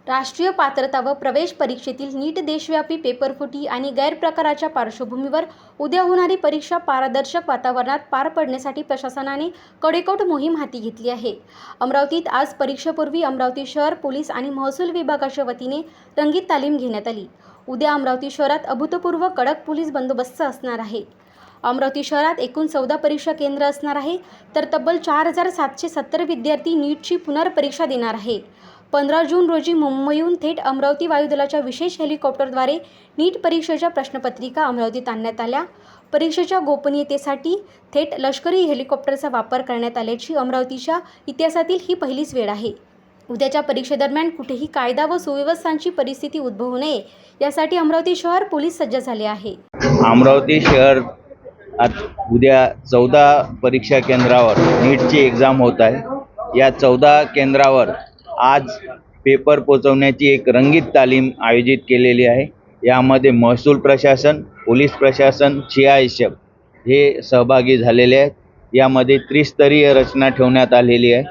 राष्ट्रीय पात्रता व प्रवेश परीक्षेतील नीट देशव्यापी पेपरफुटी आणि गैरप्रकाराच्या पार्श्वभूमीवर उद्या होणारी परीक्षा पारदर्शक वातावरणात पार पडण्यासाठी प्रशासनाने कडेकोट मोहीम हाती घेतली आहे। अमरावतीत आज परीक्षेपूर्वी अमरावती शहर पोलीस आणि महसूल विभागाच्या वतीने रंगीत तालीम घेण्यात आली। उद्या अमरावती शहरात अभूतपूर्व कडक पोलीस बंदोबस्त असणार आहे। अमरावती शहरात एकूण 14 परीक्षा केंद्र असणार आहे, तर तब्बल 4770 विद्यार्थी नीटची पुनर्परीक्षा देणार आहे। 15 जून रोजी मुंबईहून थेट अमरावती वायुदलाच्या विशेष हेलिकॉप्टरद्वारे नीट परीक्षेच्या प्रश्नपत्रिका अमरावतीत आणण्यात आल्या। परीक्षेच्या गोपनीयतेसाठी थेट लष्करी हेलिकॉप्टरचा वापर करण्यात आल्याची अमरावतीच्या इतिहासातील ही पहिलीच वेळ आहे। उद्याच्या परीक्षेदरम्यान कुठेही कायदा व सुव्यवस्थांची परिस्थिती उद्भवू नये यासाठी अमरावती शहर पोलीस सज्ज झाले आहे। अमरावती शहर उद्या 14 परीक्षा केंद्रावर नीटची एक्झाम होत आहे। या 14 केंद्रावर आज पेपर पोचवण्याची एक रंगीत तालीम आयोजित केलेली आहे। यामध्ये महसूल प्रशासन, पोलीस प्रशासन, CISF हे सहभागी झालेले आहेत। यामध्ये त्रिस्तरीय रचना ठेवण्यात आलेली आहे।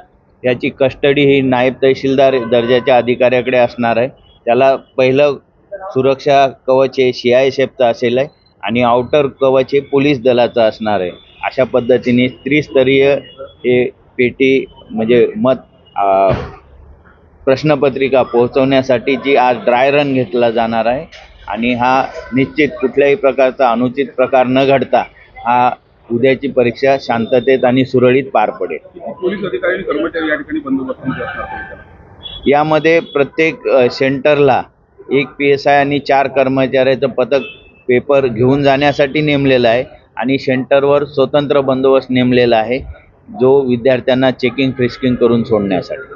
याची कस्टडी ही नायब तहसीलदार दर्जाच्या अधिकाऱ्याकडे असणार आहे। त्याला पहिलं सुरक्षा कवच हे CISFचं असेल आहे आणि आउटर कवच हे पोलीस दलाचं असणार आहे। अशा पद्धतीने त्रिस्तरीय हे पेटी म्हणजे प्रश्नपत्रिका पोहोचवण्यासाठी जी आज ड्राय रन घेतला जाणार आहे आणि हा निश्चित कुठल्याही प्रकारचा अनुचित प्रकार न घडता हा उद्याची परीक्षा शांततेत आणि सुरळीत पार पडेल। पोलीस अधिकारी आणि कर्मचारी या ठिकाणी बंदोबस्त असणार। यामध्ये प्रत्येक सेंटरला एक PSI आणि 4 कर्मचाऱ्याचं पथक पेपर घेऊन जाण्यासाठी नेमलेलं आहे आणि सेंटरवर स्वतंत्र बंदोबस्त नेमलेला आहे जो विद्यार्थ्यांना चेकिंग फ्रिस्किंग करून सोडण्यासाठी।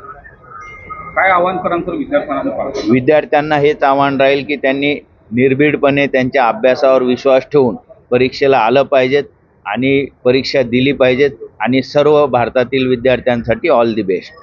काय आव्हान कराल सर विद्यार्थ्यांना हेच आव्हान राहील की त्यांनी निर्भीडपणे त्यांच्या अभ्यासावर विश्वास ठेवून परीक्षेला आलं पाहिजेत आणि परीक्षा दिली पाहिजेत आणि सर्व भारतातील विद्यार्थ्यांसाठी ऑल दी बेस्ट।